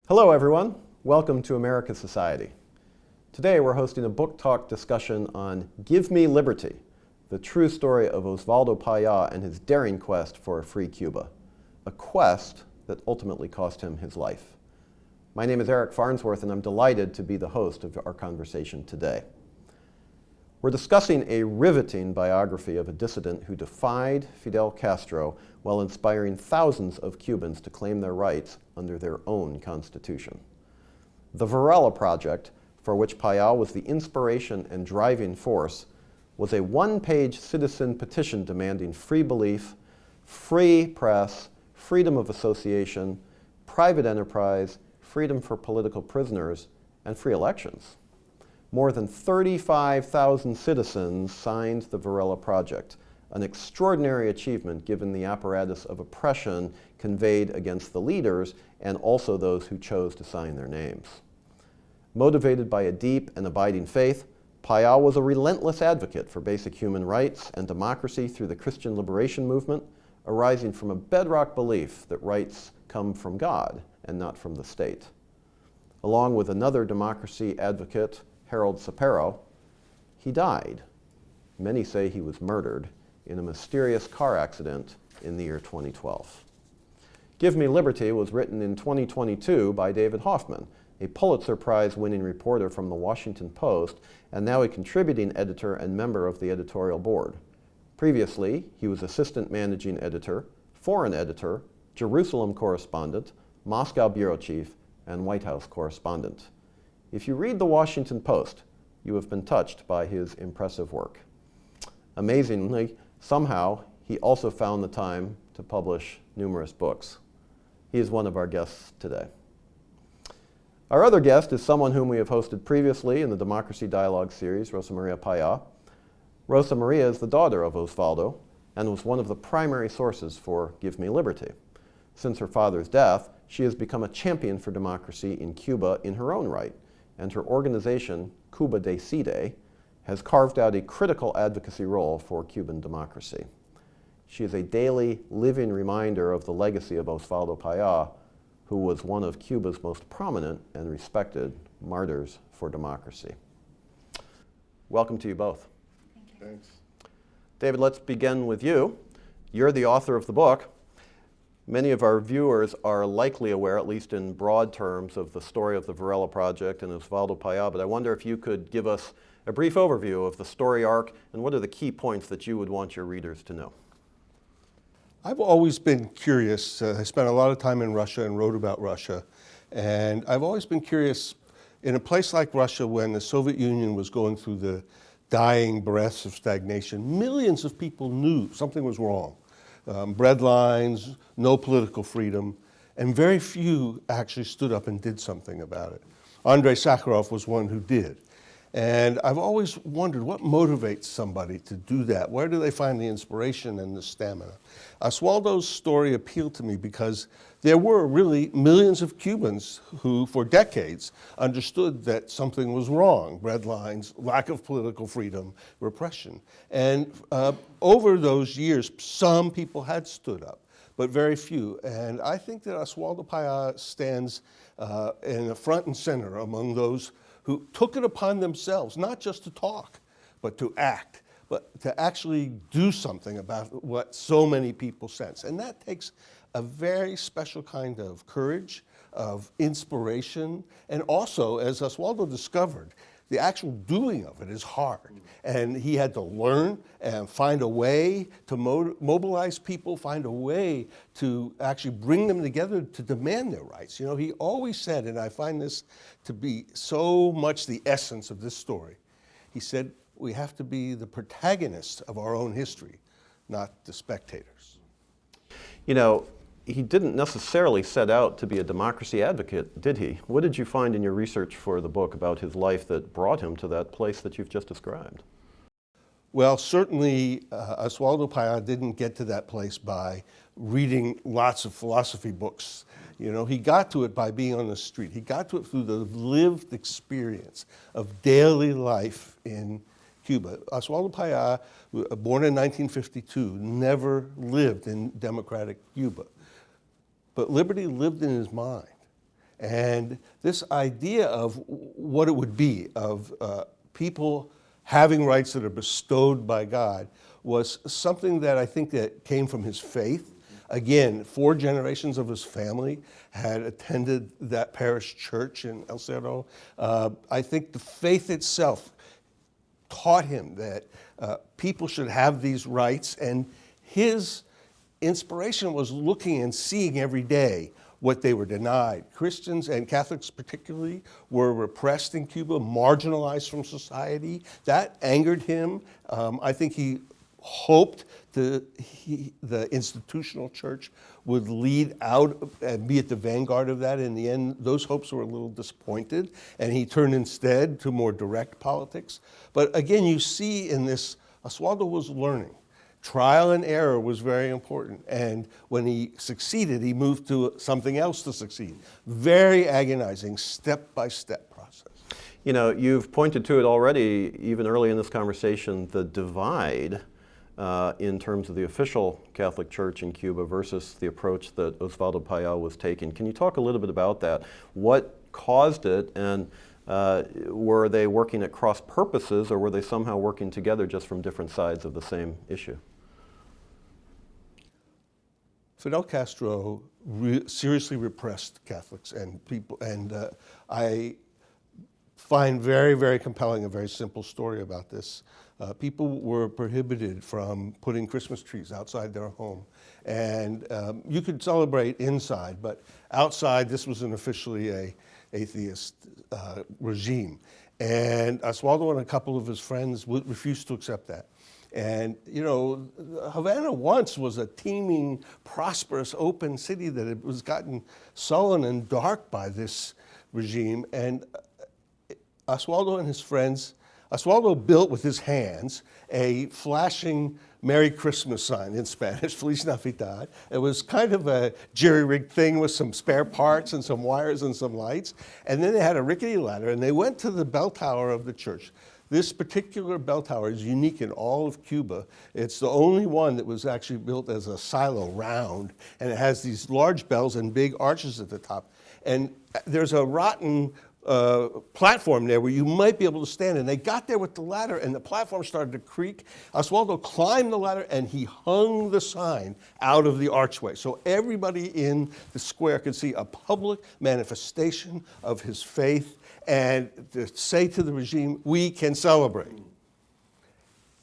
Hello everyone, welcome to America Society. Today we're hosting a book talk discussion on Give Me Liberty, the true story of Oswaldo Payá and his daring quest for a free Cuba, a quest that ultimately cost him his life. My name is Eric Farnsworth and I'm delighted to be the host of our conversation today. We're discussing a riveting biography of a dissident who defied Fidel Castro while inspiring thousands of Cubans to claim their rights under their own constitution. The Varela Project, for which Payá was the inspiration and driving force, was a one-page citizen petition demanding free belief, free press, freedom of association, private enterprise, freedom for political prisoners, and free elections. More than 35,000 citizens signed the Varela Project, an extraordinary achievement given the apparatus of oppression conveyed against the leaders and also those who chose to sign their names. Motivated by a deep and abiding faith, Payá was a relentless advocate for basic human rights and democracy through the Christian liberation movement, arising from a bedrock belief that rights come from God and not from the state. Along with another democracy advocate, Harold Sapero, he died. Many say he was murdered in a mysterious car accident in the year 2012. Give Me Liberty was written in 2022 by David Hoffman, a Pulitzer Prize winning reporter from the Washington Post and now a contributing editor and member of the editorial board. Previously, he was assistant managing editor, foreign editor, Jerusalem correspondent, Moscow bureau chief, and White House correspondent. If you read the Washington Post, you have been touched by his impressive work. Amazingly, somehow, he also found the time to publish numerous books. He is one of our guests today. Our other guest is someone whom we have hosted previously in the Democracy Dialogue series, Rosa Maria Payá. Rosa Maria is the daughter of Oswaldo and was one of the primary sources for Give Me Liberty. Since her father's death, she has become a champion for democracy in Cuba in her own right, and her organization, Cuba Decide, has carved out a critical advocacy role for Cuban democracy. She is a daily living reminder of the legacy of Oswaldo Payá, who was one of Cuba's most prominent and respected martyrs for democracy. Welcome to you both. Thank you. Thanks. David, let's begin with you. You're the author of the book. Many of our viewers are likely aware, at least in broad terms, of the story of the Varela Project and Oswaldo Payá, but I wonder if you could give us a brief overview of the story arc and what are the key points that you would want your readers to know? I've always been curious. I spent a lot of time in Russia and wrote about Russia, and I've always been curious in a place like Russia when the Soviet Union was going through the dying breaths of stagnation, millions of people knew something was wrong. Bread lines, no political freedom, and very few actually stood up and did something about it. Andrei Sakharov was one who did. And I've always wondered what motivates somebody to do that. Where do they find the inspiration and the stamina? Oswaldo's story appealed to me because there were really millions of Cubans who, for decades, understood that something was wrong. Bread lines, lack of political freedom, repression. And over those years, some people had stood up, but very few. And I think that Oswaldo Payá stands in the front and center among those who took it upon themselves, not just to talk, but to act, but to actually do something about what so many people sense. And that takes a very special kind of courage, of inspiration, and also, as Oswaldo discovered, the actual doing of it is hard. And he had to learn and find a way to mobilize people, find a way to actually bring them together to demand their rights. You know, he always said, and I find this to be so much the essence of this story, he said, we have to be the protagonists of our own history, not the spectators. You know, he didn't necessarily set out to be a democracy advocate, did he? What did you find in your research for the book about his life that brought him to that place that you've just described? Well, certainly Oswaldo Payá didn't get to that place by reading lots of philosophy books. You know, he got to it by being on the street. He got to it through the lived experience of daily life in Cuba. Oswaldo Payá, born in 1952, never lived in democratic Cuba. But liberty lived in his mind. And this idea of what it would be, of people having rights that are bestowed by God, was something that I think that came from his faith. Again, 4 generations of his family had attended that parish church in El Cerro. I think the faith itself taught him that people should have these rights, and his inspiration was looking and seeing every day what they were denied. Christians and Catholics particularly were repressed in Cuba, marginalized from society. That angered him. I think he hoped the institutional church would lead out and be at the vanguard of that. In the end, those hopes were a little disappointed, and he turned instead to more direct politics. But again, you see in this, Oswaldo was learning. Trial and error was very important, and when he succeeded, he moved to something else to succeed. Very agonizing, step-by-step process. You know, you've pointed to it already, even early in this conversation, the divide in terms of the official Catholic Church in Cuba versus the approach that Oswaldo Payá was taking. Can you talk a little bit about that? What caused it, and were they working at cross purposes, or were they somehow working together just from different sides of the same issue? Fidel Castro seriously repressed Catholics and people, and I find very, very compelling a very simple story about this. People were prohibited from putting Christmas trees outside their home, and you could celebrate inside, but outside this was an officially a atheist regime, and Oswaldo and a couple of his friends refused to accept that. And, you know, Havana once was a teeming, prosperous, open city that it was gotten sullen and dark by this regime. And Oswaldo and his friends, Oswaldo built with his hands a flashing Merry Christmas sign in Spanish, Feliz Navidad. It was kind of a jerry-rigged thing with some spare parts and some wires and some lights. And then they had a rickety ladder, and they went to the bell tower of the church. This particular bell tower is unique in all of Cuba. It's the only one that was actually built as a silo, round, and it has these large bells and big arches at the top. And there's a rotten platform there where you might be able to stand, and they got there with the ladder, and the platform started to creak. Oswaldo climbed the ladder, and he hung the sign out of the archway, so everybody in the square could see a public manifestation of his faith, and to say to the regime, we can celebrate.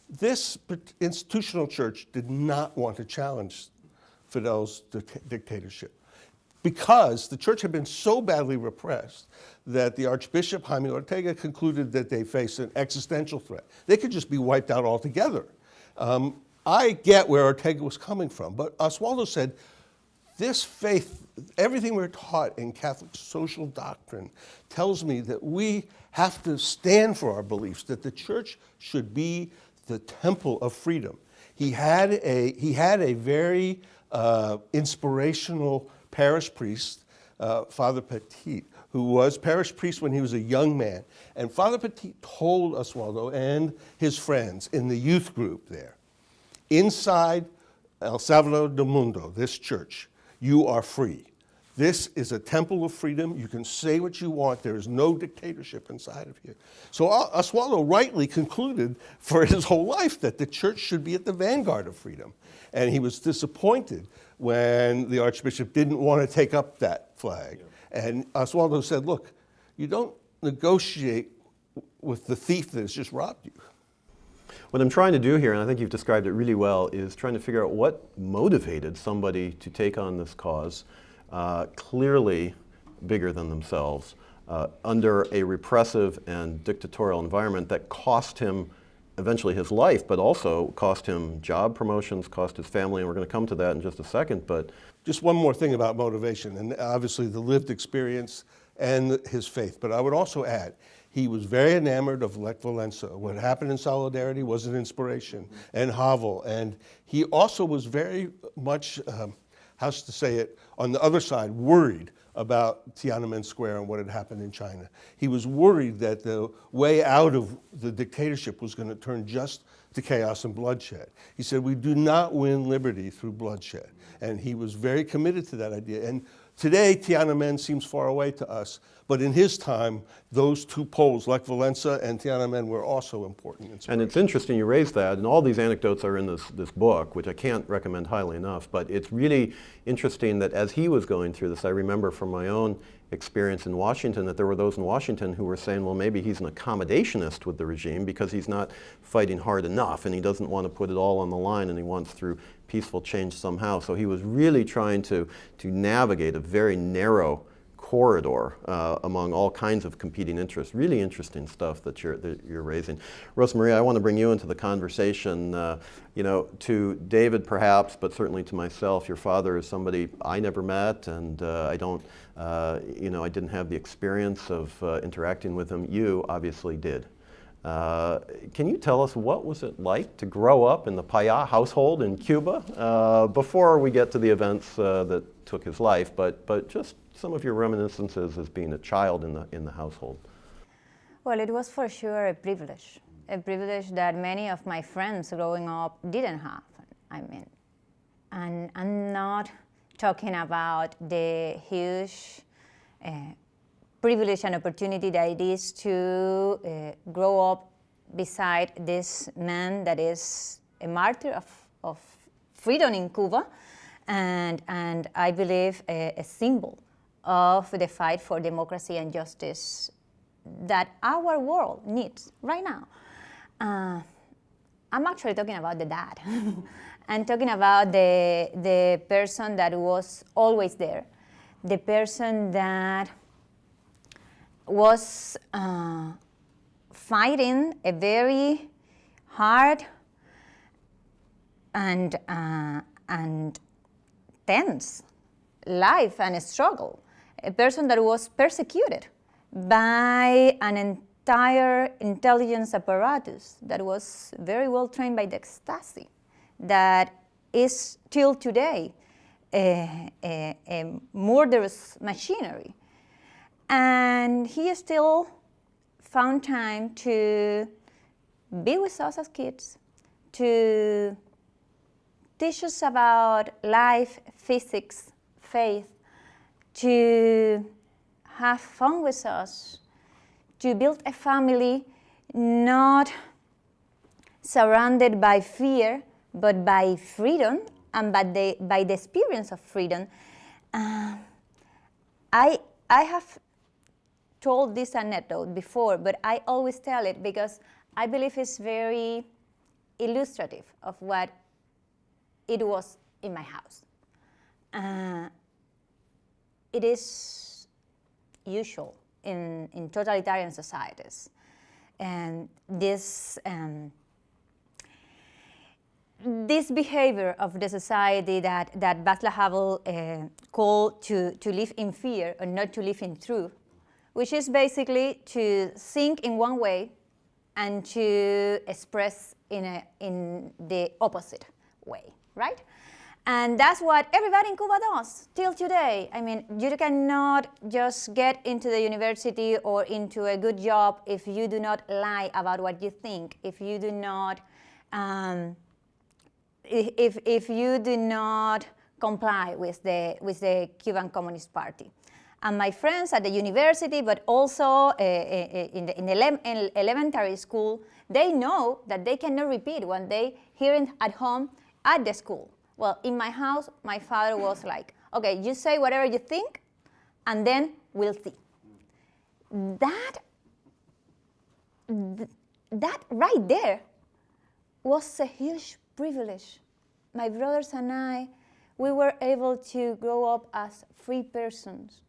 This institutional church did not want to challenge Fidel's dictatorship, because the church had been so badly repressed that the Archbishop Jaime Ortega concluded that they faced an existential threat. They could just be wiped out altogether. I get where Ortega was coming from, but Oswaldo said, this faith, everything we're taught in Catholic social doctrine tells me that we have to stand for our beliefs, that the church should be the temple of freedom. He had a very inspirational parish priest, Father Petit, who was parish priest when he was a young man. And Father Petit told Oswaldo and his friends in the youth group there, inside El Salvador del Mundo, this church, you are free. This is a temple of freedom. You can say what you want. There is no dictatorship inside of here. So Oswaldo rightly concluded for his whole life that the church should be at the vanguard of freedom. And he was disappointed when the Archbishop didn't want to take up that flag. Yeah. And Oswaldo said, look, you don't negotiate with the thief that has just robbed you. What I'm trying to do here, and I think you've described it really well, is trying to figure out what motivated somebody to take on this cause, clearly bigger than themselves, under a repressive and dictatorial environment that cost him eventually his life, but also cost him job promotions, cost his family, and we're going to come to that in just a second. But just one more thing about motivation, and obviously the lived experience and his faith. But I would also add, he was very enamored of Lech Walesa. What happened in Solidarity was an inspiration, and Havel. And he also was very much, how to say it, on the other side, worried about Tiananmen Square and what had happened in China. He was worried that the way out of the dictatorship was going to turn just to chaos and bloodshed. He said, we do not win liberty through bloodshed. And he was very committed to that idea. And Today, Tiananmen seems far away to us, but in his time, those two poles, like Valencia and Tiananmen, were also important. And it's interesting you raised that, and all these anecdotes are in this book, which I can't recommend highly enough, but it's really interesting that as he was going through this, I remember from my own experience in Washington that there were those in Washington who were saying, well, maybe he's an accommodationist with the regime because he's not fighting hard enough and he doesn't want to put it all on the line and he wants through peaceful change somehow. So he was really trying to navigate a very narrow corridor among all kinds of competing interests. Really interesting stuff that you're raising. Rosa Maria, I want to bring you into the conversation. To David perhaps, but certainly to myself, your father is somebody I never met, and I didn't have the experience of interacting with him. You obviously did. Can you tell us what was it like to grow up in the Payá household in Cuba before we get to the events that took his life, but just some of your reminiscences as being a child in the household? Well, it was for sure a privilege that many of my friends growing up didn't have. And I'm not talking about the huge privilege and opportunity that it is to grow up beside this man that is a martyr of freedom in Cuba, and I believe a symbol of the fight for democracy and justice that our world needs right now. I'm actually talking about the dad. I'm talking about the person that was always there, the person that was fighting a very hard and tense life and struggle, a person that was persecuted by an entire intelligence apparatus that was very well trained by the Stasi, that is till today a murderous machinery. And he still found time to be with us as kids, to teach us about life, physics, faith, to have fun with us, to build a family not surrounded by fear, but by freedom and by the experience of freedom. I have told this anecdote before, but I always tell it because I believe it's very illustrative of what it was in my house. It is usual in totalitarian societies, and this behavior of the society that Václav Havel called to live in fear or not to live in truth, which is basically to think in one way and to express in the opposite way, right? And that's what everybody in Cuba does till today. I mean, you cannot just get into the university or into a good job if you do not lie about what you think, if you do not if you do not comply with the Cuban Communist Party. And my friends at the university, but also in elementary school, they know that they cannot repeat what they hear at home at the school. Well, in my house, my father was like, okay, you say whatever you think, and then we'll see. That right there was a huge privilege. My brothers and I, we were able to grow up as free persons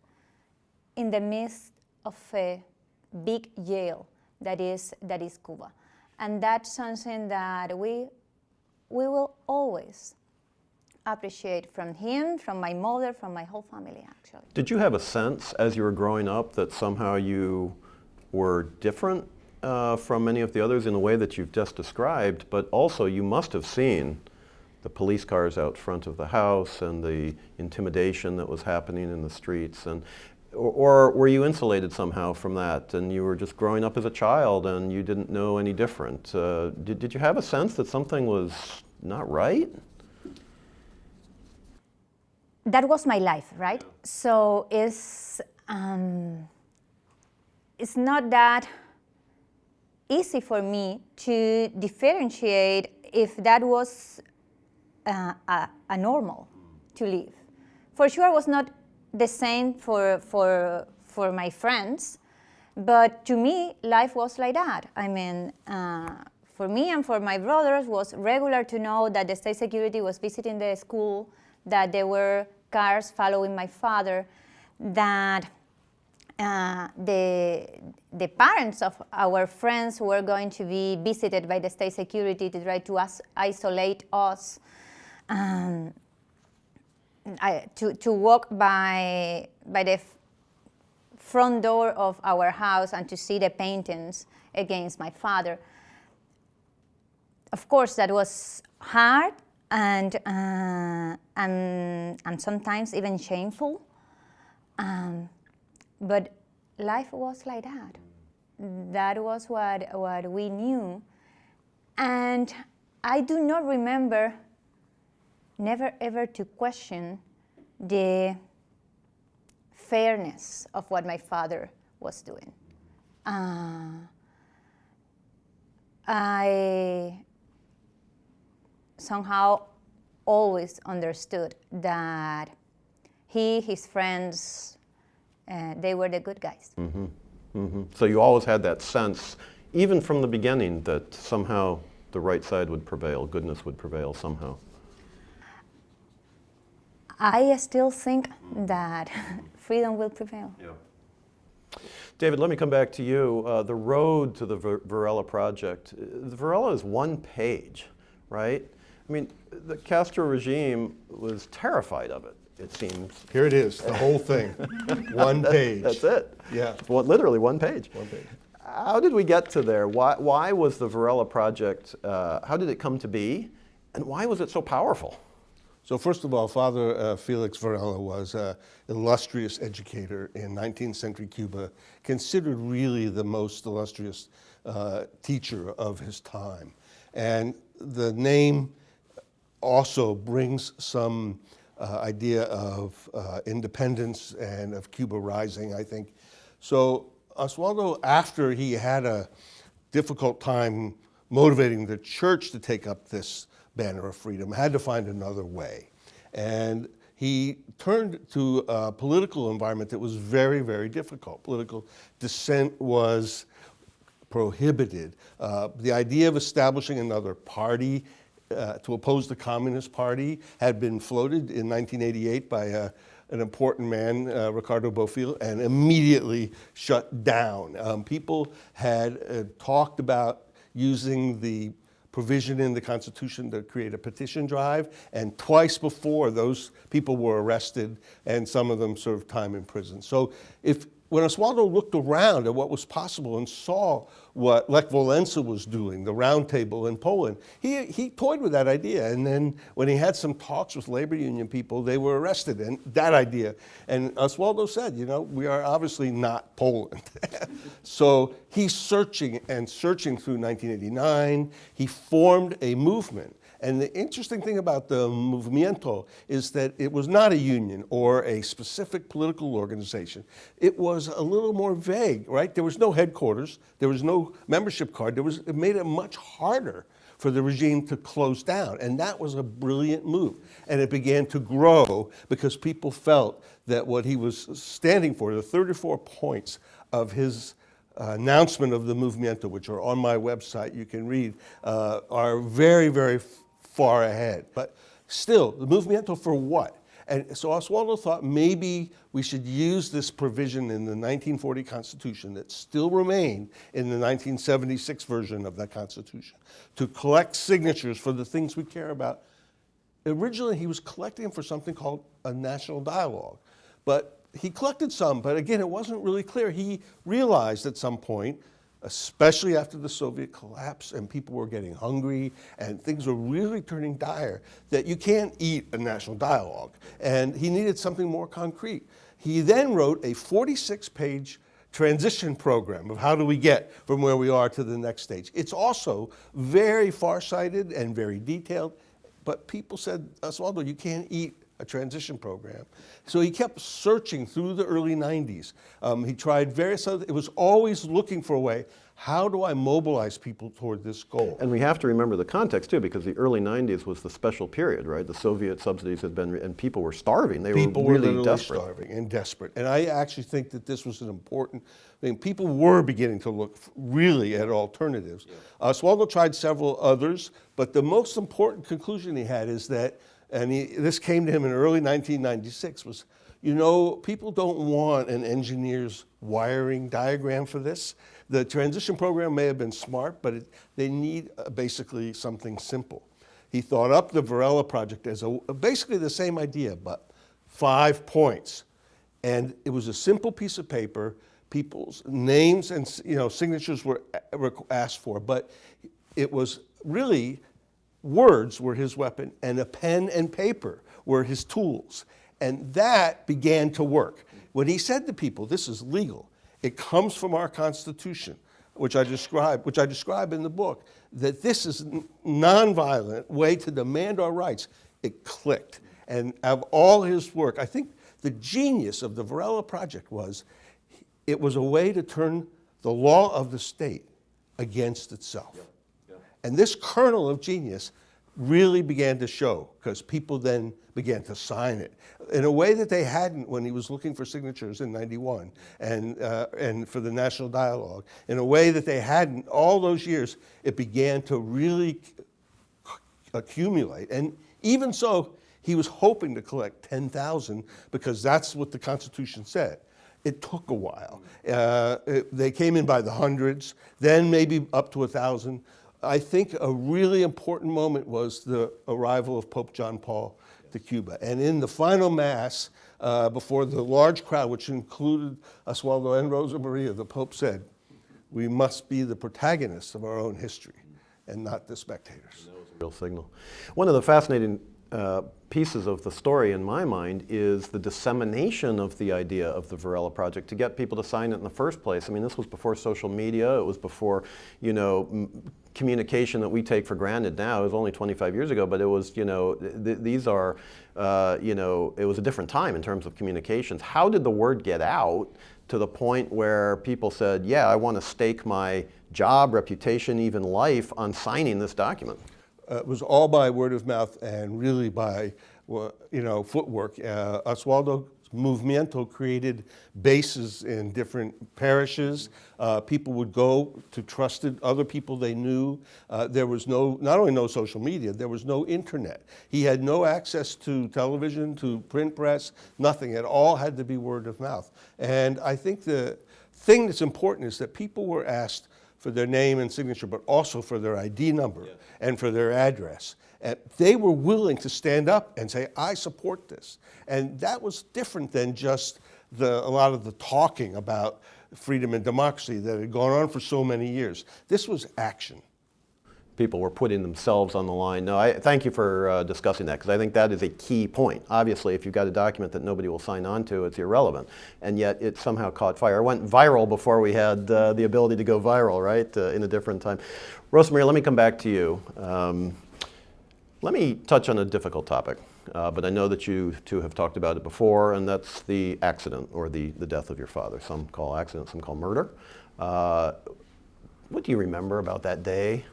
in the midst of a big jail that is Cuba. And that's something that we will always appreciate from him, from my mother, from my whole family, actually. Did you have a sense as you were growing up that somehow you were different from many of the others in the way that you've just described, but also you must have seen the police cars out front of the house and the intimidation that was happening in the streets, or were you insulated somehow from that and you were just growing up as a child and you didn't know any different? Did you have a sense that something was not right? that was my life, right? So it's not that easy for me to differentiate if that was a normal to live. For sure, it was not the same for my friends, but to me, life was like that. I mean, for me and for my brothers, it was regular to know that the state security was visiting the school, that there were cars following my father, that the parents of our friends were going to be visited by the state security to try to isolate us. To walk by the front door of our house and to see the paintings against my father. Of course, that was hard and sometimes even shameful. But life was like that. That was what we knew. And I do not remember never ever to question the fairness of what my father was doing. I somehow always understood that his friends, they were the good guys. Mm-hmm. Mm-hmm. So you always had that sense, even from the beginning, that somehow the right side would prevail, goodness would prevail somehow. I still think that freedom will prevail. Yeah. David, let me come back to you. The road to the Varela Project. The Varela is one page, right? I mean, the Castro regime was terrified of it, it seems. Here it is, the whole thing. One page. That's it. Yeah. Literally one page. One page. How did we get to there? Why was the Varela Project, how did it come to be? And why was it so powerful? So first of all, Father Felix Varela was an illustrious educator in 19th century Cuba, considered really the most illustrious teacher of his time. And the name also brings some idea of independence and of Cuba rising, I think. So Oswaldo, after he had a difficult time motivating the church to take up this banner of freedom, had to find another way. And he turned to a political environment that was very, very difficult. Political dissent was prohibited. The idea of establishing another party to oppose the Communist Party had been floated in 1988 by an important man, Ricardo Bofill, and immediately shut down. People had talked about using the provision in the Constitution to create a petition drive, and twice before those people were arrested and some of them served time in prison. So when Oswaldo looked around at what was possible and saw what Lech Walesa was doing, the round table in Poland, he toyed with that idea. And then when he had some talks with labor union people, they were arrested, and that idea. And Oswaldo said, you know, we are obviously not Poland. So he's searching and searching through 1989. He formed a movement. And the interesting thing about the movimiento is that it was not a union or a specific political organization. It was a little more vague, right? There was no headquarters. There was no membership card. It made it much harder for the regime to close down. And that was a brilliant move. And it began to grow because people felt that what he was standing for, the 34 points of his announcement of the movimiento, which are on my website, you can read, are very, very far ahead. But still, the movimiento for what? And so Oswaldo thought maybe we should use this provision in the 1940 Constitution that still remained in the 1976 version of that Constitution to collect signatures for the things we care about. Originally, he was collecting them for something called a national dialogue. But he collected some, but again, it wasn't really clear. He realized at some point, especially after the Soviet collapse and people were getting hungry and things were really turning dire, that you can't eat a national dialogue. And he needed something more concrete. He then wrote a 46-page transition program of how do we get from where we are to the next stage. It's also very far-sighted and very detailed, but people said, Oswaldo, you can't eat a transition program. So he kept searching through the early 90s. He tried various other, it was always looking for a way, how do I mobilize people toward this goal? And we have to remember the context too, because the early 90s was the special period, right? The Soviet subsidies had been, and people were starving. They People were were really literally desperate. starving and desperate. And I actually think that this was an important thing. People were beginning to look really at alternatives. Oswaldo tried several others, but the most important conclusion he had is that, and this came to him in early 1996, was, you know, people don't want an engineer's wiring diagram for this. The transition program may have been smart, but they need basically something simple. He thought up the Varela Project as basically the same idea, but 5 points. And it was a simple piece of paper. People's names and signatures were asked for, but it was really words were his weapon, and a pen and paper were his tools. And that began to work. When he said to people, this is legal, it comes from our Constitution, which I describe in the book, that this is a nonviolent way to demand our rights, it clicked. And of all his work, I think the genius of the Varela Project was, it was a way to turn the law of the state against itself. And this kernel of genius really began to show, because people then began to sign it in a way that they hadn't when he was looking for signatures in '91 and for the National Dialogue. In a way that they hadn't all those years, it began to really accumulate. And even so, he was hoping to collect 10,000 because that's what the Constitution said. It took a while. They came in by the hundreds, then maybe up to 1,000. I think a really important moment was the arrival of Pope John Paul to Cuba. And in the final mass, before the large crowd, which included Oswaldo and Rosa Maria, the Pope said, we must be the protagonists of our own history and not the spectators. That was a real signal. One of the fascinating pieces of the story in my mind is the dissemination of the idea of the Varela Project to get people to sign it in the first place. I mean, this was before social media. It was before, communication that we take for granted now. It was only 25 years ago, but it was, these are, it was a different time in terms of communications. How did the word get out to the point where people said, yeah, I want to stake my job, reputation, even life on signing this document? It was all by word of mouth and really by, footwork. Oswaldo's movimiento created bases in different parishes. People would go to trusted other people they knew. There was not only no social media, there was no internet. He had no access to television, to print press, nothing. It all had to be word of mouth. And I think the thing that's important is that people were asked for their name and signature, but also for their ID number and for their address. And they were willing to stand up and say, I support this. And that was different than just a lot of the talking about freedom and democracy that had gone on for so many years. This was action. People were putting themselves on the line. No, I thank you for discussing that, because I think that is a key point. Obviously, if you've got a document that nobody will sign on to, it's irrelevant. And yet it somehow caught fire. It went viral before we had the ability to go viral, right, in a different time. Rosa Maria, let me come back to you. Let me touch on a difficult topic, but I know that you two have talked about it before, and that's the accident or the death of your father. Some call accident, some call murder. What do you remember about that day?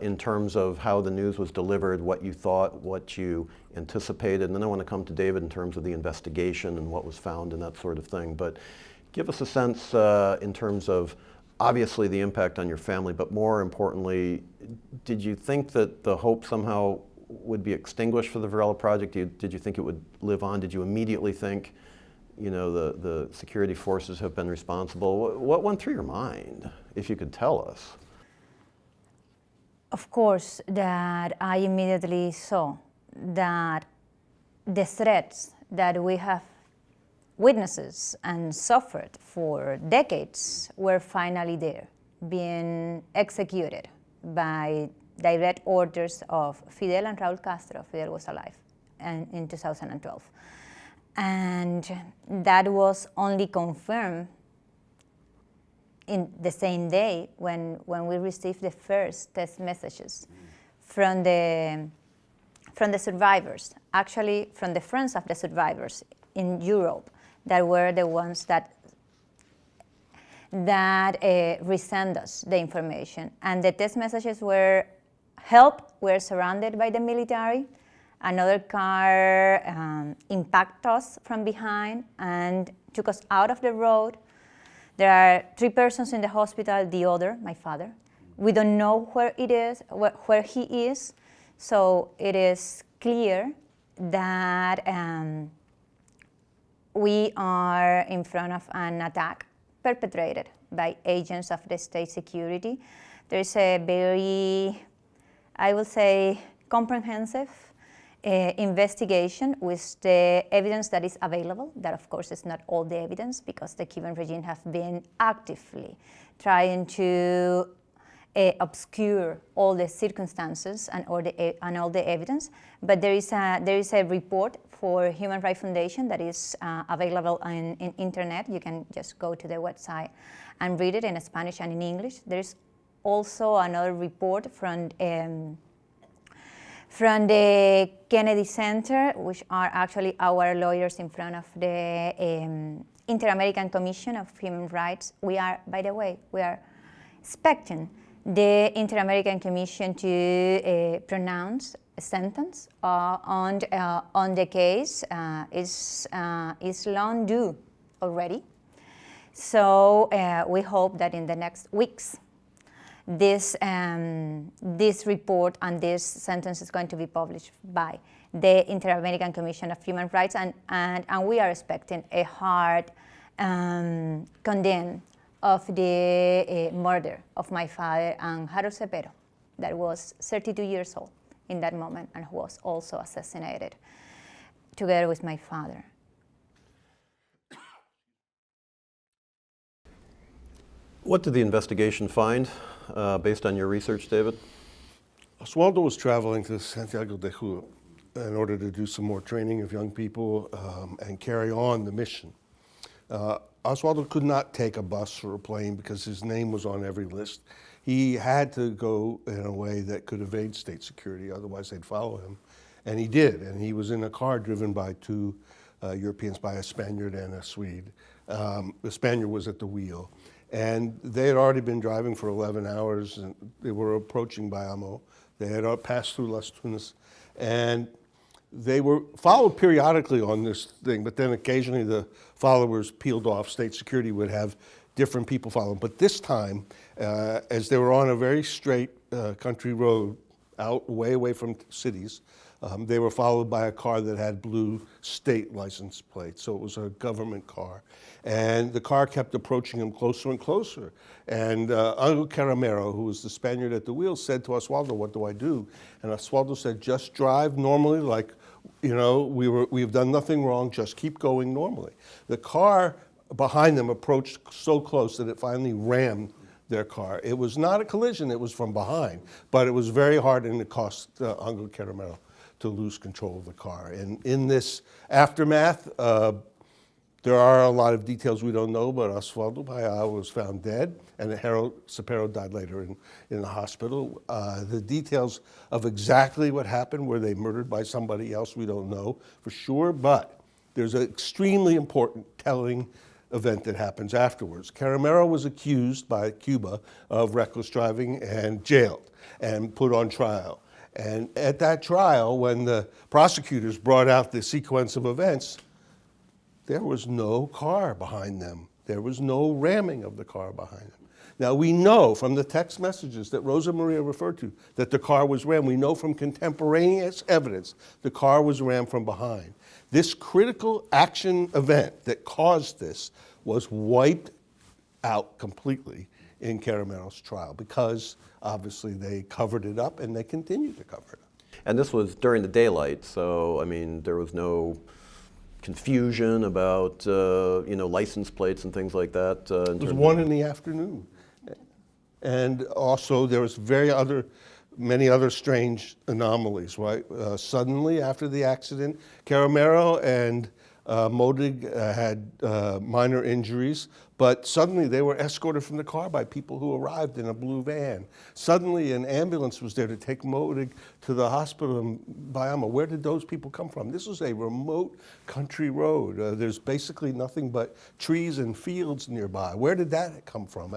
In terms of how the news was delivered, what you thought, what you anticipated, and then I want to come to David in terms of the investigation and what was found and that sort of thing. But give us a sense in terms of obviously the impact on your family, but more importantly, did you think that the hope somehow would be extinguished for the Varela Project? Did you think it would live on? Did you immediately think, the security forces have been responsible? What went through your mind, if you could tell us? Of course, that I immediately saw that the threats that we have witnesses and suffered for decades were finally there, being executed by direct orders of Fidel and Raul Castro. Fidel was alive in 2012. And that was only confirmed in the same day when we received the first text messages from the from the survivors, actually from the friends of the survivors in Europe, that were the ones that resend us the information. And the text messages were, help, we're surrounded by the military. Another car impacted us from behind and took us out of the road. There are 3 persons in the hospital, the other, my father. We don't know where it is, where he is. So it is clear that we are in front of an attack perpetrated by agents of the state security. There's a very, I will say, comprehensive investigation with the evidence that is available. That, of course, is not all the evidence, because the Cuban regime have been actively trying to obscure all the circumstances and all the evidence. But there is a report for Human Rights Foundation that is available in internet. You can just go to their website and read it in Spanish and in English. There's also another report from the Kennedy Center, which are actually our lawyers in front of the Inter-American Commission of Human Rights. We are, by the way, we are expecting the Inter-American Commission to pronounce a sentence on the case. Is long due already. So we hope that in the next weeks, this report and this sentence is going to be published by the Inter-American Commission of Human Rights, and we are expecting a hard condemn of the murder of my father and Harold Cepero, that was 32 years old in that moment and who was also assassinated together with my father. What did the investigation find based on your research, David? Oswaldo was traveling to Santiago de Cuba in order to do some more training of young people and carry on the mission. Oswaldo could not take a bus or a plane because his name was on every list. He had to go in a way that could evade state security, otherwise they'd follow him. And he did, and he was in a car driven by 2 Europeans, by a Spaniard and a Swede. The Spaniard was at the wheel. And they had already been driving for 11 hours, and they were approaching Bayamo. They had passed through Las Tunas, and they were followed periodically on this thing, but then occasionally the followers peeled off. State security would have different people follow them. But this time, as they were on a very straight country road, out way away from cities, they were followed by a car that had blue state license plates, so it was a government car. And the car kept approaching him closer and closer. And Angel Caramero, who was the Spaniard at the wheel, said to Oswaldo, "What do I do?" And Oswaldo said, "Just drive normally, like, you know, we've done nothing wrong, just keep going normally." The car behind them approached so close that it finally rammed their car. It was not a collision, it was from behind, but it was very hard, and it cost Angel Caramero to lose control of the car. And in this aftermath, there are a lot of details we don't know, but Oswaldo Payá was found dead, and Harold Cepero died later in the hospital. The details of exactly what happened, were they murdered by somebody else, we don't know for sure, but there's an extremely important telling event that happens afterwards. Caramero was accused by Cuba of reckless driving and jailed and put on trial. And at that trial, when the prosecutors brought out the sequence of events, there was no car behind them. There was no ramming of the car behind them. Now, we know from the text messages that Rosa Maria referred to that the car was rammed. We know from contemporaneous evidence the car was rammed from behind. This critical action event that caused this was wiped out completely in Caramero's trial because obviously they covered it up and they continue to cover it up. And this was during the daylight, so I mean there was no confusion about license plates and things like that. It was 1 in the afternoon, and also there was many other strange anomalies. Right, suddenly after the accident, Caramero and Modig had minor injuries, but suddenly they were escorted from the car by people who arrived in a blue van. Suddenly an ambulance was there to take Modig to the hospital in Bayama. Where did those people come from? This was a remote country road. There's basically nothing but trees and fields nearby. Where did that come from?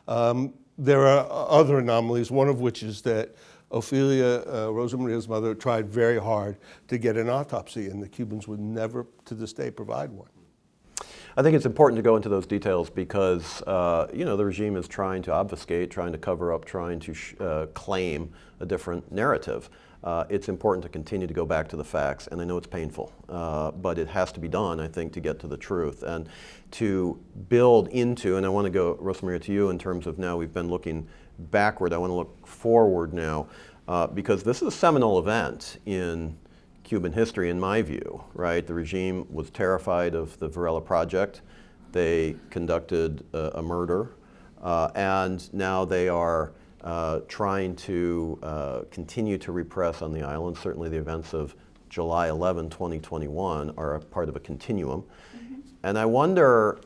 And, there are other anomalies, one of which is that Ophelia, Rosa Maria's mother, tried very hard to get an autopsy, and the Cubans would never, to this day, provide one. I think it's important to go into those details because, you know, the regime is trying to obfuscate, trying to cover up, trying to claim a different narrative. It's important to continue to go back to the facts, and I know it's painful, but it has to be done, I think, to get to the truth and to build into, and I want to go, Rosa Maria, to you in terms of now we've been looking backward, I want to look forward now, because this is a seminal event in Cuban history, in my view, right? The regime was terrified of the Varela Project. They conducted a murder, and now they are trying to continue to repress on the island. Certainly the events of July 11, 2021 are a part of a continuum. Mm-hmm. And I wonder,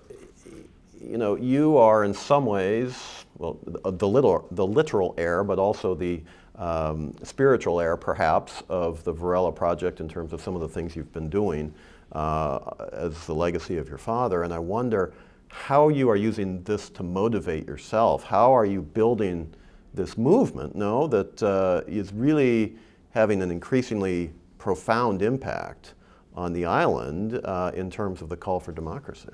you know, you are in some ways, well, the literal heir, but also the spiritual heir, perhaps, of the Varela Project in terms of some of the things you've been doing as the legacy of your father. And I wonder how you are using this to motivate yourself. How are you building this movement, that is really having an increasingly profound impact on the island in terms of the call for democracy?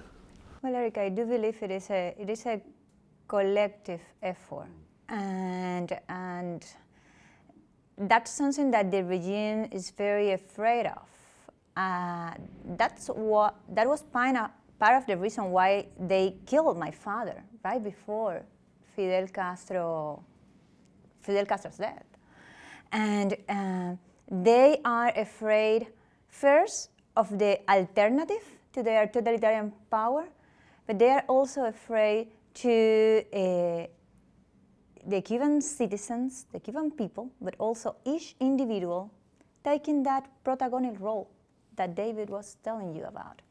Well, Eric, I do believe it is a collective effort, and that's something that the regime is very afraid of. That was part of the reason why they killed my father right before Fidel Castro's death. And they are afraid first of the alternative to their totalitarian power, but they are also afraid to the Cuban citizens, the Cuban people, but also each individual taking that protagonic role that David was telling you about.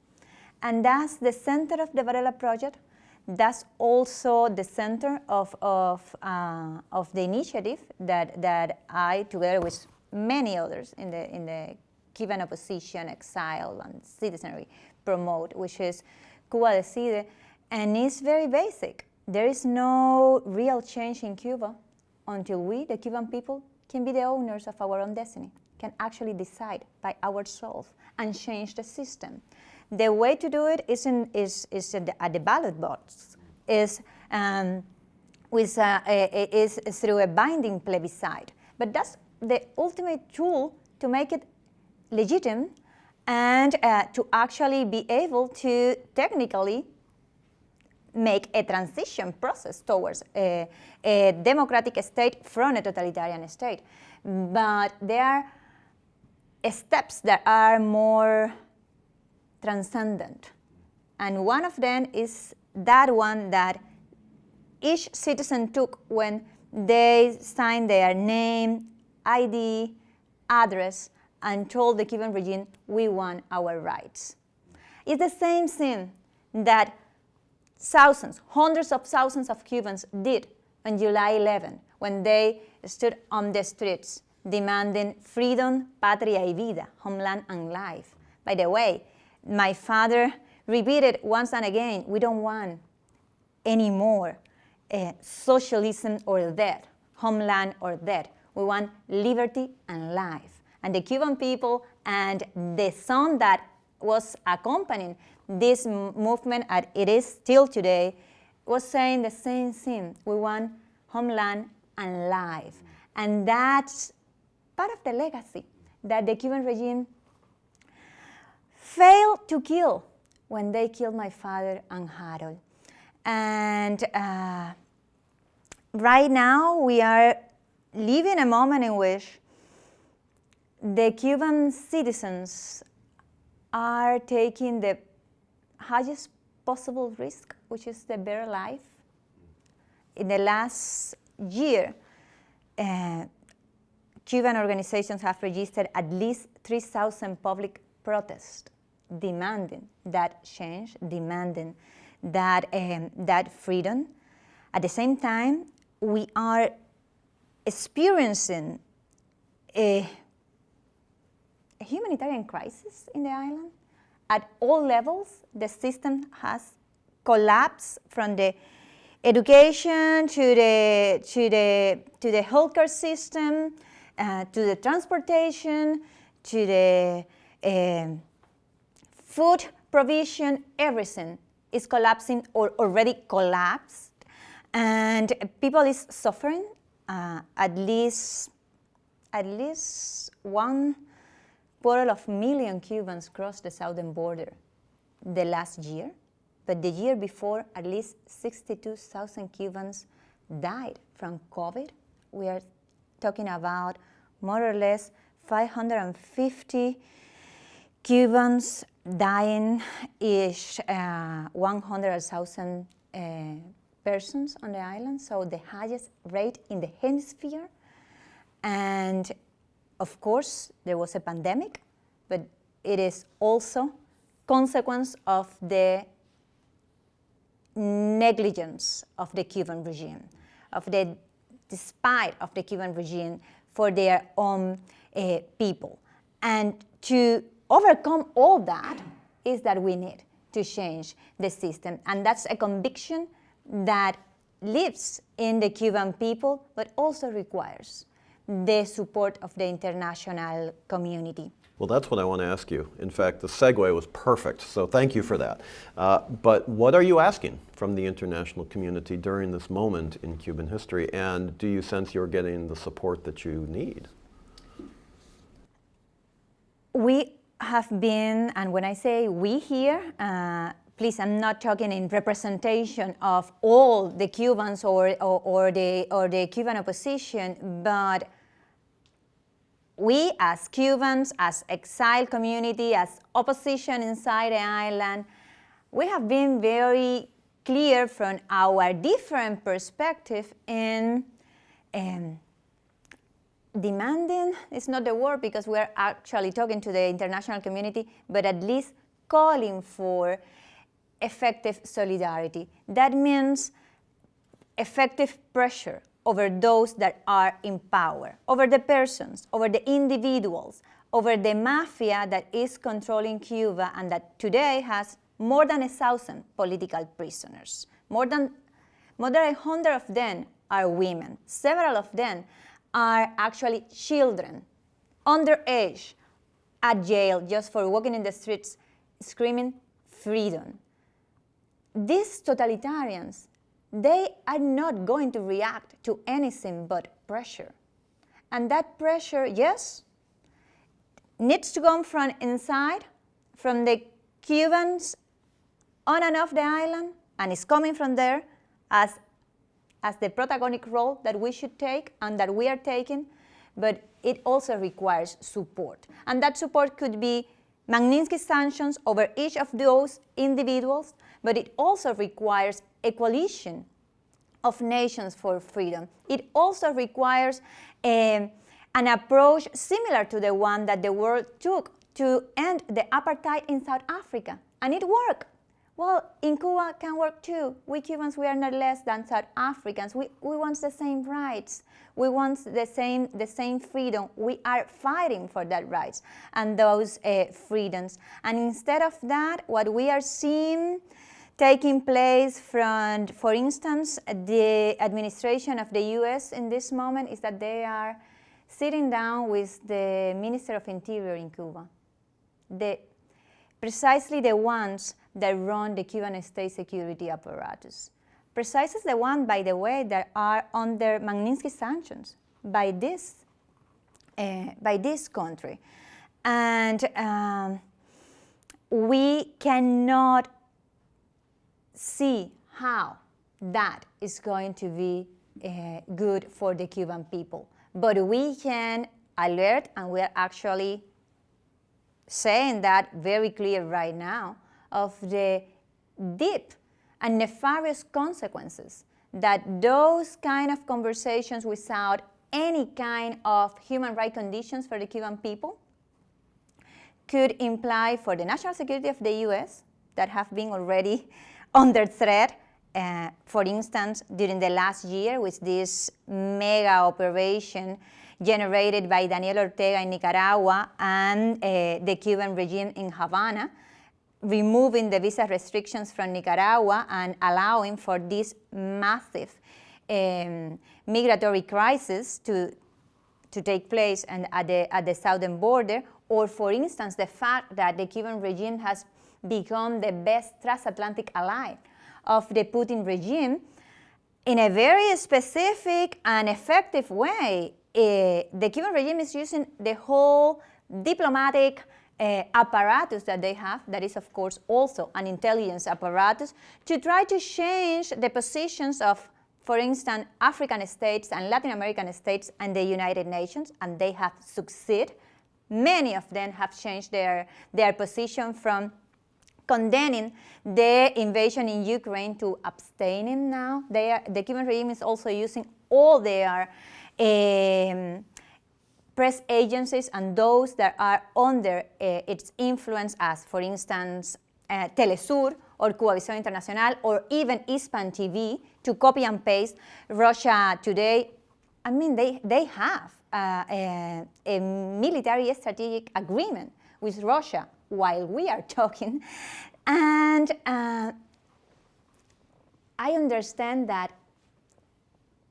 And that's the center of the Varela Project. That's also the center of the initiative that I, together with many others in the Cuban opposition, exile, and citizenry, promote, which is Cuba Decide, and it's very basic. There is no real change in Cuba until we, the Cuban people, can be the owners of our own destiny, can actually decide by ourselves and change the system. The way to do it is at the ballot box, is through a binding plebiscite. But that's the ultimate tool to make it legitimate and to actually be able to technically make a transition process towards a democratic state from a totalitarian state. But there are steps that are more transcendent. And one of them is that one that each citizen took when they signed their name, ID, address, and told the Cuban regime, we want our rights. It's the same thing that thousands, hundreds of thousands of Cubans did on July 11 when they stood on the streets demanding freedom, patria y vida, homeland and life. By the way, my father repeated once and again, we don't want any more socialism or death, homeland or death. We want liberty and life. And the Cuban people and the song that was accompanying this movement, and it is still today, was saying the same thing. We want homeland and life. And that's part of the legacy that the Cuban regime failed to kill when they killed my father and Harold. And right now we are living a moment in which the Cuban citizens are taking the highest possible risk, which is the better life. In the last year, Cuban organizations have registered at least 3,000 public protests demanding that change, demanding that freedom. At the same time, we are experiencing a humanitarian crisis in the island. At all levels, the system has collapsed, from the education to the healthcare system, to the transportation, to the food provision. Everything is collapsing or already collapsed, and people is suffering. At least 250,000 Cubans crossed the southern border the last year, but the year before, at least 62,000 Cubans died from COVID. We are talking about more or less 550 Cubans dying each 100,000 persons on the island, so the highest rate in the hemisphere. And of course, there was a pandemic, but it is also consequence of the negligence of the Cuban regime, of the despite of the Cuban regime for their own people. And to overcome all that is that we need to change the system. And that's a conviction that lives in the Cuban people, but also requires the support of the international community. Well, that's what I want to ask you. In fact, the segue was perfect, so thank you for that. But what are you asking from the international community during this moment in Cuban history, and do you sense you're getting the support that you need? We have been, and when I say we here, please, I'm not talking in representation of all the Cubans or the Cuban opposition, but we as Cubans, as exiled community, as opposition inside the island, we have been very clear from our different perspective in demanding, it's not the word because we're actually talking to the international community, but at least calling for effective solidarity. That means effective pressure over those that are in power, over the persons, over the individuals, over the mafia that is controlling Cuba and that today has more than 1,000 political prisoners. More than 100 of them are women. Several of them are actually children, underage, at jail just for walking in the streets screaming freedom. These totalitarians, they are not going to react to anything but pressure. And that pressure, yes, needs to come from inside, from the Cubans on and off the island, and it's coming from there as the protagonic role that we should take and that we are taking, but it also requires support. And that support could be Magnitsky sanctions over each of those individuals, but it also requires a coalition of nations for freedom. It also requires an approach similar to the one that the world took to end the apartheid in South Africa, and it worked. Well, in Cuba can work too. We Cubans, we are not less than South Africans. We want the same rights. We want the same freedom. We are fighting for that rights and those freedoms. And instead of that, what we are seeing taking place from, for instance, the administration of the US in this moment is that they are sitting down with the Minister of Interior in Cuba. Precisely the ones that run the Cuban state security apparatus. Precisely the one, by the way, that are under Magnitsky sanctions by this country. And we cannot see how that is going to be good for the Cuban people. But we can alert, and we are actually saying that very clear right now, of the deep and nefarious consequences that those kind of conversations without any kind of human rights conditions for the Cuban people could imply for the national security of the US that have been already under threat. For instance, during the last year with this mega operation generated by Daniel Ortega in Nicaragua and the Cuban regime in Havana, removing the visa restrictions from Nicaragua and allowing for this massive migratory crisis to take place at the southern border, or for instance, the fact that the Cuban regime has become the best transatlantic ally of the Putin regime in a very specific and effective way. The Cuban regime is using the whole diplomatic apparatus that they have, that is of course also an intelligence apparatus, to try to change the positions of, for instance, African states and Latin American states and the United Nations, and they have succeeded. Many of them have changed their position from condemning the invasion in Ukraine to abstaining now. The Cuban regime is also using all their press agencies and those that are under its influence, as for instance Telesur or Cubavisión Internacional or even Hispan TV, to copy and paste Russia Today. I mean, they have a military strategic agreement with Russia while we are talking. And I understand that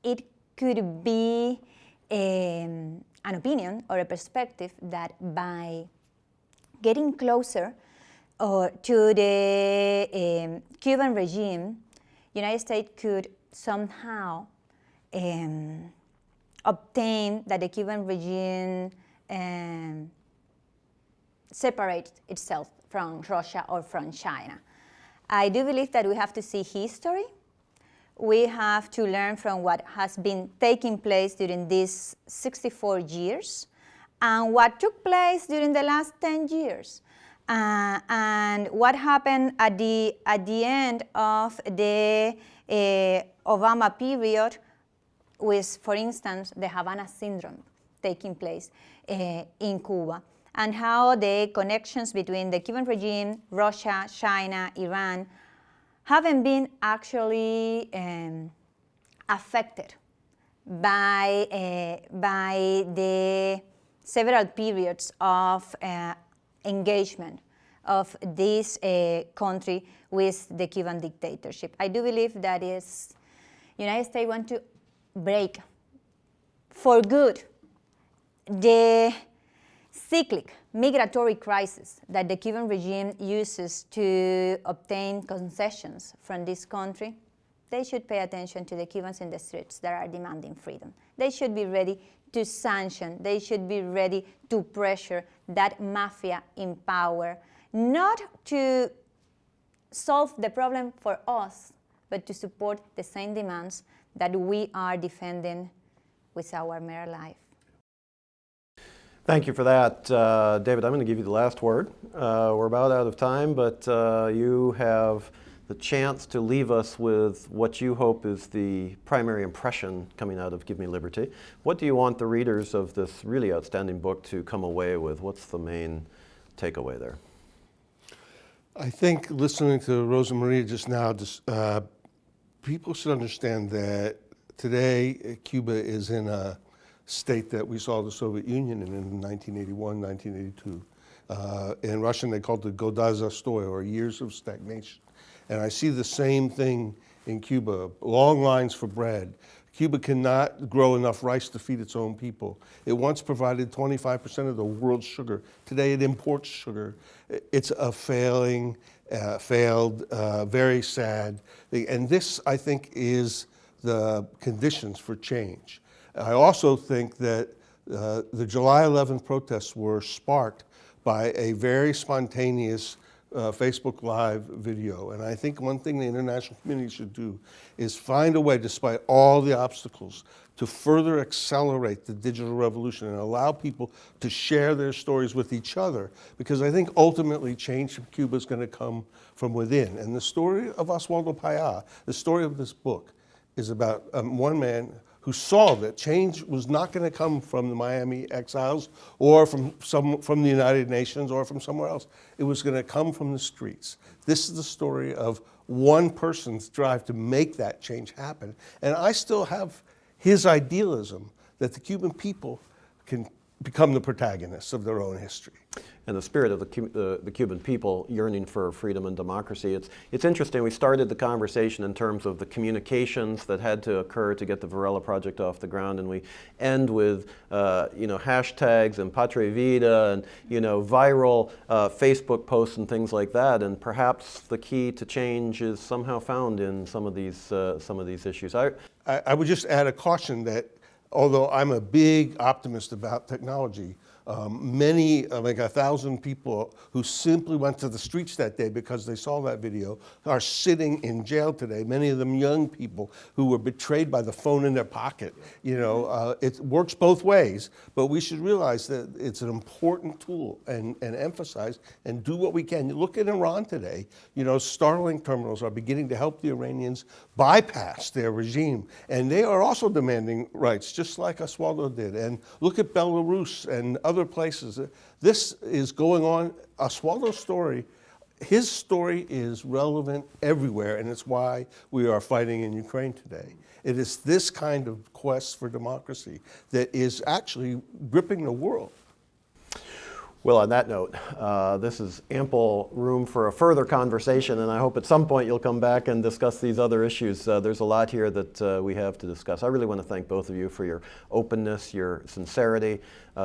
it could be an opinion or a perspective that by getting closer to the Cuban regime, United States could somehow obtain that the Cuban regime separates itself from Russia or from China. I do believe that we have to see history. We have to learn from what has been taking place during these 64 years and what took place during the last 10 years. And what happened at the end of the Obama period with, for instance, the Havana syndrome taking place in Cuba, and how the connections between the Cuban regime, Russia, China, Iran, haven't been actually affected by the several periods of engagement of this country with the Cuban dictatorship. I do believe that is United States want to break for good the cyclic migratory crisis that the Cuban regime uses to obtain concessions from this country. They should pay attention to the Cubans in the streets that are demanding freedom. They should be ready to sanction, they should be ready to pressure that mafia in power, not to solve the problem for us, but to support the same demands that we are defending with our mere life. Thank you for that, David. I'm going to give you the last word. We're about out of time, but you have the chance to leave us with what you hope is the primary impression coming out of Give Me Liberty. What do you want the readers of this really outstanding book to come away with? What's the main takeaway there? I think listening to Rosa Maria just now, people should understand that today Cuba is in a state that we saw the Soviet Union in 1981, 1982. In Russian, they called it Goda Zastoy, or years of stagnation. And I see the same thing in Cuba, long lines for bread. Cuba cannot grow enough rice to feed its own people. It once provided 25% of the world's sugar. Today it imports sugar. It's a failed, very sad thing. And this, I think, is the conditions for change. I also think that the July 11th protests were sparked by a very spontaneous Facebook Live video. And I think one thing the international community should do is find a way, despite all the obstacles, to further accelerate the digital revolution and allow people to share their stories with each other. Because I think ultimately change from Cuba is going to come from within. And the story of Oswaldo Payá, the story of this book, is about one man who saw that change was not going to come from the Miami exiles or from the United Nations or from somewhere else. It was going to come from the streets. This is the story of one person's drive to make that change happen. And I still have his idealism that the Cuban people can become the protagonists of their own history. And the spirit of the Cuban people yearning for freedom and democracy. It's interesting, we started the conversation in terms of the communications that had to occur to get the Varela Project off the ground, and we end with hashtags and Patria Vida and viral Facebook posts and things like that, and perhaps the key to change is somehow found in some of these issues. I would just add a caution that although I'm a big optimist about technology, many, like 1,000 people who simply went to the streets that day because they saw that video are sitting in jail today. Many of them young people who were betrayed by the phone in their pocket. It works both ways, but we should realize that it's an important tool and emphasize and do what we can. Look at Iran today. Starlink terminals are beginning to help the Iranians bypass their regime, and they are also demanding rights, just like Oswaldo did. And look at Belarus and other places. This is going on. Oswaldo's story, his story is relevant everywhere, and it's why we are fighting in Ukraine today. It is this kind of quest for democracy that is actually gripping the world. Well, on that note, this is ample room for a further conversation, and I hope at some point you'll come back and discuss these other issues. There's a lot here that we have to discuss. I really want to thank both of you for your openness, your sincerity,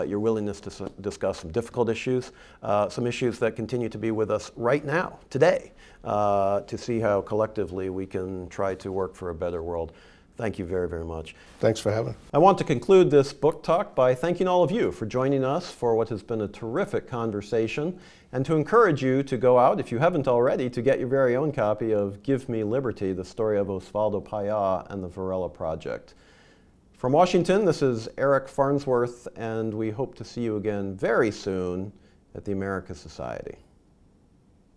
your willingness to discuss some difficult issues, some issues that continue to be with us right now, today, to see how collectively we can try to work for a better world. Thank you very, very much. Thanks for having me. I want to conclude this book talk by thanking all of you for joining us for what has been a terrific conversation, and to encourage you to go out, if you haven't already, to get your very own copy of Give Me Liberty, the story of Oswaldo Payá and the Varela Project. From Washington, this is Eric Farnsworth, and we hope to see you again very soon at the America Society.